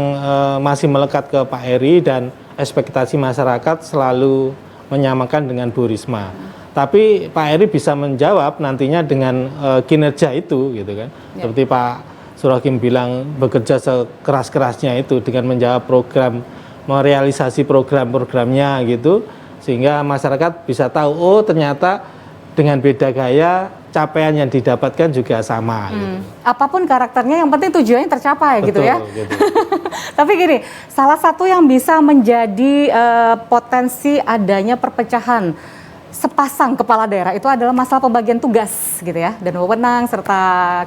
masih melekat ke Pak Eri dan ekspektasi masyarakat selalu menyamakan dengan Bu Risma. Tapi Pak Eri bisa menjawab nantinya dengan kinerja itu gitu kan. Seperti Pak Surokim bilang bekerja sekeras-kerasnya itu dengan menjawab program, merealisasi program-programnya gitu. sehingga masyarakat bisa tahu, oh ternyata dengan beda gaya capaian yang didapatkan juga sama. Gitu. Apapun karakternya, yang penting tujuannya tercapai. Betul, gitu ya. gitu. Tapi gini, salah satu yang bisa menjadi potensi adanya perpecahan sepasang kepala daerah itu adalah masalah pembagian tugas gitu ya, dan wewenang serta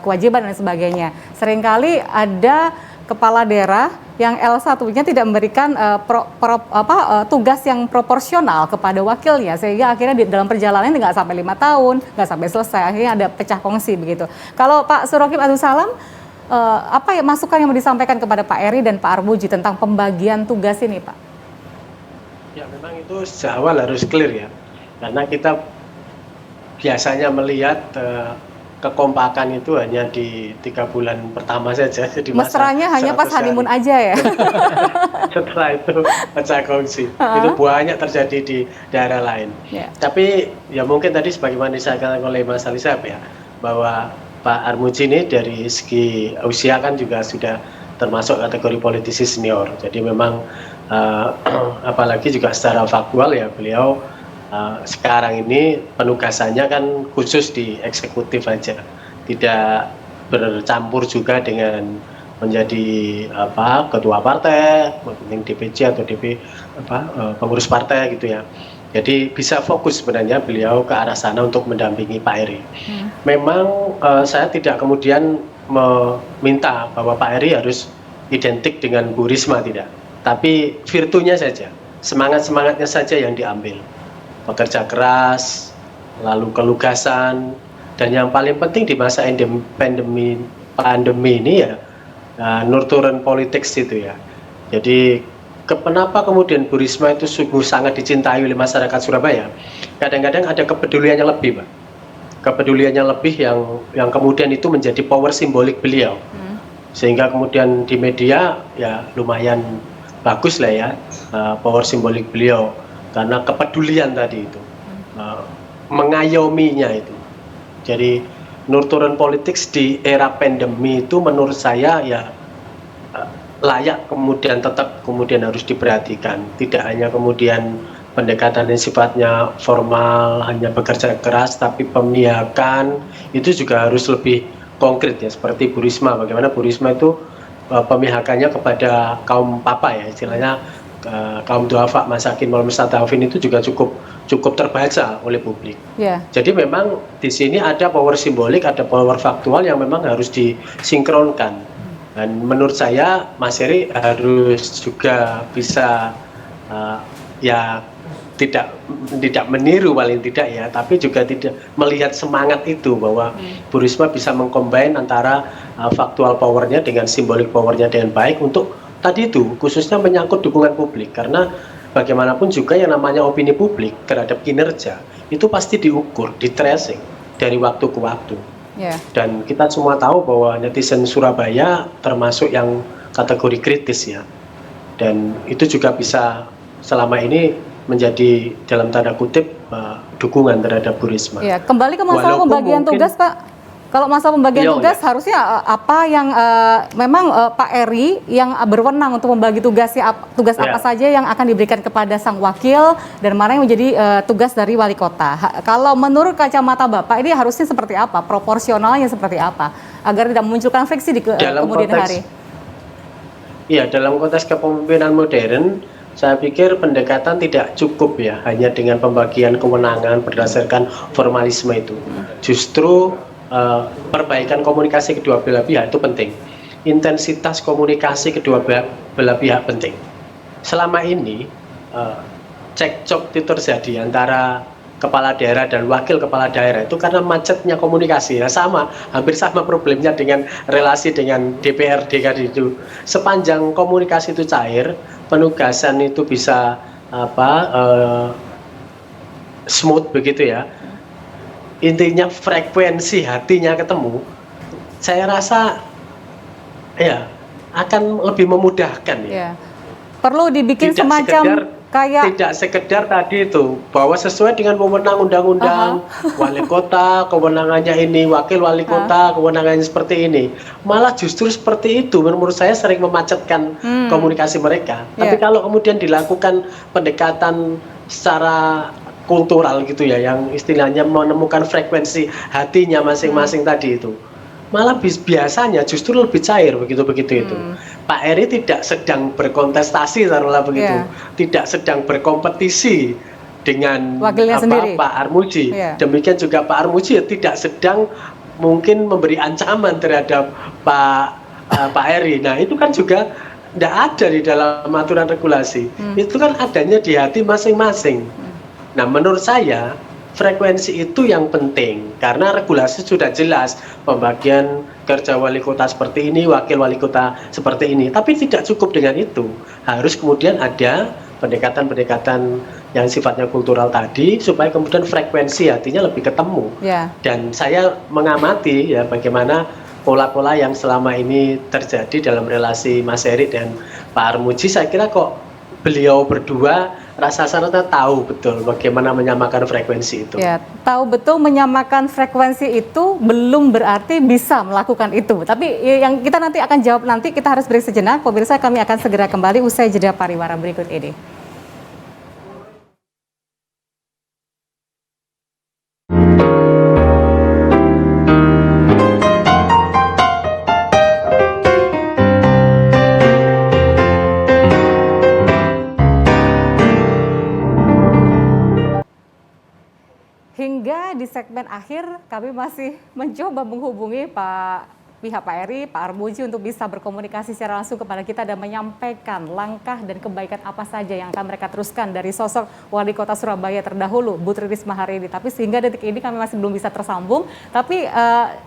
kewajiban dan sebagainya. Seringkali ada kepala daerah yang L1-nya tidak memberikan tugas yang proporsional kepada wakilnya, sehingga akhirnya dalam perjalanan nggak sampai 5 tahun, nggak sampai selesai, akhirnya ada pecah kongsi begitu. Kalau Pak Surokim Abdussalam, apa ya masukan yang mau disampaikan kepada Pak Eri dan Pak Armuji tentang pembagian tugas ini, Pak? Ya, memang itu sejak awal harus clear ya. Karena kita biasanya melihat kekompakan itu hanya di 3 bulan pertama saja. Jadi mesranya hanya pas honeymoon aja ya? Setelah itu pecah kongsi. Itu banyak terjadi di daerah lain. Tapi ya mungkin tadi sebagaimana disampaikan oleh Mas Alisab ya, bahwa Pak Armuji ini dari segi usia kan juga sudah termasuk kategori politisi senior. Jadi memang apalagi juga secara faktual ya beliau sekarang ini penugasannya kan khusus di eksekutif aja, tidak bercampur juga dengan menjadi ketua partai, mungkin DPC atau pengurus partai gitu ya. Jadi bisa fokus sebenarnya beliau ke arah sana untuk mendampingi Pak Eri. Memang saya tidak kemudian meminta bahwa Pak Eri harus identik dengan Bu Risma, tidak. Tapi virtunya saja, semangatnya saja yang diambil. Pekerja keras, lalu kelugasan, dan yang paling penting di masa pandemi ini ya nurturen politik itu ya. Jadi kenapa kemudian Bu Risma itu sungguh sangat dicintai oleh masyarakat Surabaya? Kadang-kadang ada kepeduliannya lebih, Pak. Kepeduliannya lebih yang kemudian itu menjadi power simbolik beliau. Sehingga kemudian di media ya lumayan bagus lah ya power simbolik beliau. Karena kepedulian tadi itu, mengayominya itu. Jadi nurturen politik di era pandemi itu menurut saya ya layak kemudian tetap kemudian harus diperhatikan. Tidak hanya kemudian pendekatan yang sifatnya formal, hanya bekerja keras, tapi pemihakan itu juga harus lebih konkret ya. Seperti Bu Risma, bagaimana Bu Risma itu pemihakannya kepada kaum papa ya istilahnya. Kaum duafa, masakin, wal mustadafin itu juga cukup terbaca oleh publik. Jadi memang di sini ada power simbolik, ada power faktual yang memang harus disinkronkan. Dan menurut saya Mas Eri harus juga bisa ya tidak meniru paling tidak ya, tapi juga tidak melihat semangat itu bahwa Bu Risma bisa mengcombine antara faktual powernya dengan simbolik powernya dengan baik untuk tadi itu khususnya menyangkut dukungan publik, karena bagaimanapun juga yang namanya opini publik terhadap kinerja itu pasti diukur, di tracing dari waktu ke waktu. Dan kita semua tahu bahwa netizen Surabaya termasuk yang kategori kritis ya, dan itu juga bisa selama ini menjadi dalam tanda kutip dukungan terhadap Bu Risma. Kembali ke masalah pembagian tugas, Pak. Kalau masalah pembagian tugas harusnya apa yang memang Pak Eri yang berwenang untuk membagi tugas apa saja yang akan diberikan kepada sang wakil dan mana yang menjadi tugas dari wali kota. Kalau menurut kacamata Bapak ini harusnya seperti apa? Proporsionalnya seperti apa? Agar tidak memunculkan friksi di kemudian hari. Iya, dalam konteks kepemimpinan modern saya pikir pendekatan tidak cukup ya hanya dengan pembagian kewenangan berdasarkan formalisme itu. Justru perbaikan komunikasi kedua belah pihak itu penting. Intensitas komunikasi kedua belah pihak penting. Selama ini cekcok itu terjadi antara kepala daerah dan wakil kepala daerah itu karena macetnya komunikasi. Ya hampir sama problemnya dengan relasi dengan DPRD kan itu. Sepanjang komunikasi itu cair, penugasan itu bisa smooth begitu ya. Intinya frekuensi hatinya ketemu, saya rasa ya akan lebih memudahkan ya. Perlu dibikin semacam kayak tidak sekedar tadi itu bahwa sesuai dengan wewenang undang-undang wali kota kewenangannya ini, wakil wali kota kewenangannya seperti ini. Malah justru seperti itu menurut saya sering memacetkan komunikasi mereka. Tapi kalau kemudian dilakukan pendekatan secara kultural gitu ya, yang istilahnya menemukan frekuensi hatinya masing-masing tadi itu. Malah biasanya justru lebih cair begitu-begitu itu. Pak Eri tidak sedang berkontestasi taruhlah begitu, tidak sedang berkompetisi dengan Pak Armuji. Demikian juga Pak Armuji tidak sedang mungkin memberi ancaman terhadap Pak Eri. Nah itu kan juga tidak ada di dalam aturan regulasi. Itu kan adanya di hati masing-masing. Nah menurut saya frekuensi itu yang penting karena regulasi sudah jelas pembagian kerja wali kota seperti ini, wakil wali kota seperti ini. Tapi tidak cukup dengan itu, harus kemudian ada pendekatan-pendekatan yang sifatnya kultural tadi supaya kemudian frekuensi hatinya lebih ketemu. Dan saya mengamati ya bagaimana pola-pola yang selama ini terjadi dalam relasi Mas Eri dan Pak Armuji. Saya kira kok beliau berdua rasa-rasanya tahu betul bagaimana menyamakan frekuensi itu. Ya, tahu betul menyamakan frekuensi itu belum berarti bisa melakukan itu. Tapi yang kita nanti akan jawab nanti, kita harus break sejenak. Pemirsa, kami akan segera kembali usai jeda pariwara berikut ini. Hingga di segmen akhir kami masih mencoba menghubungi pihak Pak Eri, Pak Armuji untuk bisa berkomunikasi secara langsung kepada kita dan menyampaikan langkah dan kebaikan apa saja yang akan mereka teruskan dari sosok Wali Kota Surabaya terdahulu, Bu Tri Risma hari ini. Tapi sehingga detik ini kami masih belum bisa tersambung. Tapi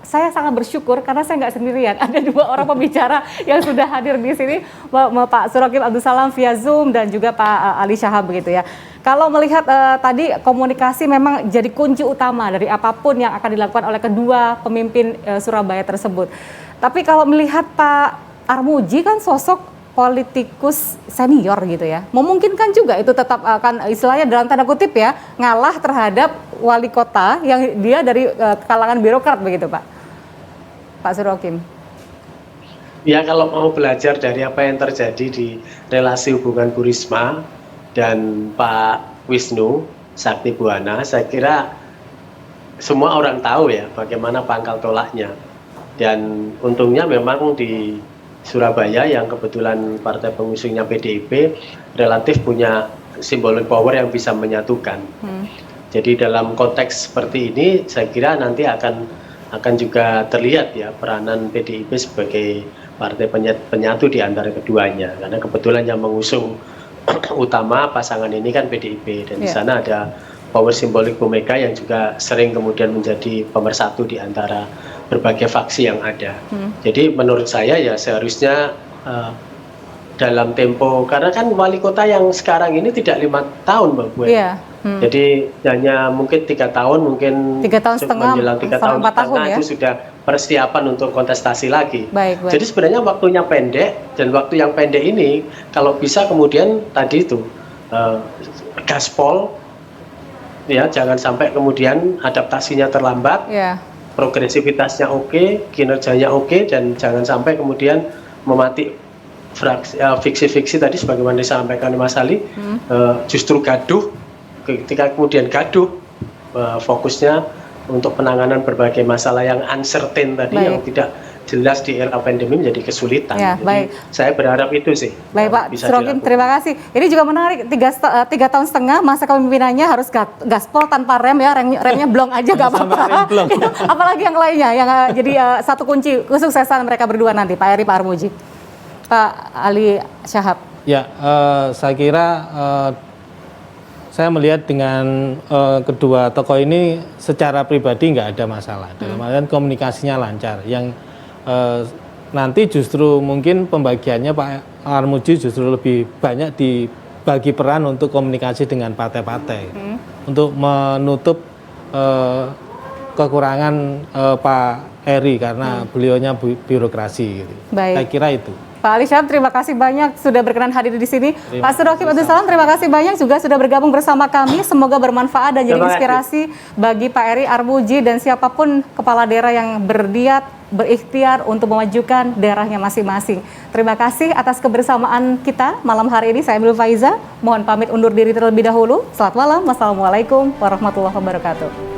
saya sangat bersyukur karena saya nggak sendirian. Ada dua orang pembicara yang sudah hadir di sini, Pak Surakim Abdul Salam via Zoom dan juga Pak Ali Syahab begitu ya. Kalau melihat tadi komunikasi memang jadi kunci utama dari apapun yang akan dilakukan oleh kedua pemimpin Surabaya tersebut. Tapi kalau melihat Pak Armuji kan sosok politikus senior gitu ya. Memungkinkan juga itu tetap akan istilahnya dalam tanda kutip ya ngalah terhadap wali kota yang dia dari kalangan birokrat begitu Pak. Pak Surakim. Ya kalau mau belajar dari apa yang terjadi di relasi hubungan Bu Risma dan Pak Wisnu Sakti Buwana, saya kira semua orang tahu ya bagaimana pangkal tolaknya. Dan untungnya memang di Surabaya yang kebetulan partai pengusungnya PDIP relatif punya symbolic power yang bisa menyatukan. Jadi dalam konteks seperti ini saya kira nanti akan juga terlihat ya peranan PDIP sebagai partai penyatu di antara keduanya. Karena kebetulan yang mengusung utama pasangan ini kan PDIP dan di sana ada power simbolik Bu Mega yang juga sering kemudian menjadi pemersatu di antara berbagai faksi yang ada. Jadi menurut saya ya seharusnya dalam tempo, karena kan wali kota yang sekarang ini tidak 5 tahun Mbak Bu. Jadi hanya mungkin 3 tahun, mungkin 3 tahun setengah, menjelang 3 tahun setengah ya? Itu sudah persiapan untuk kontestasi lagi. Baik. Jadi sebenarnya waktunya pendek, dan waktu yang pendek ini kalau bisa kemudian tadi itu gaspol ya, jangan sampai kemudian adaptasinya terlambat. Progresivitasnya oke, kinerjanya oke, dan jangan sampai kemudian mematik fiksi-fiksi tadi sebagaimana disampaikan Mas Ali, justru gaduh. Ketika kemudian gaduh, fokusnya untuk penanganan berbagai masalah yang uncertain tadi, yang tidak jelas di era pandemi menjadi kesulitan. Jadi saya berharap itu sih. Baik Pak Surakim, terima kasih. Ini juga menarik, 3 tahun setengah masa kepemimpinannya harus gaspol tanpa rem ya, remnya blong aja gak apa-apa. Apalagi yang lainnya, yang jadi satu kunci kesuksesan mereka berdua nanti, Pak Eri, Pak Armuji. Pak Ali Syahab. Ya, saya kira saya melihat dengan kedua tokoh ini secara pribadi nggak ada masalah. Dalam artian komunikasinya lancar. Yang nanti justru mungkin pembagiannya Pak Armuji justru lebih banyak dibagi peran untuk komunikasi dengan partai-partai. Untuk menutup kekurangan Pak Eri karena beliaunya birokrasi. Gitu. Saya kira itu. Pak Ali Syahab, terima kasih banyak sudah berkenan hadir di sini. Pak Surakim Abdul Salam, terima kasih banyak juga sudah bergabung bersama kami. Semoga bermanfaat dan jadi inspirasi bagi Pak Eri, Armuji, dan siapapun kepala daerah yang berniat berikhtiar untuk memajukan daerahnya masing-masing. Terima kasih atas kebersamaan kita malam hari ini. Saya Emil Faiza, mohon pamit undur diri terlebih dahulu. Selamat malam, wassalamualaikum warahmatullahi wabarakatuh.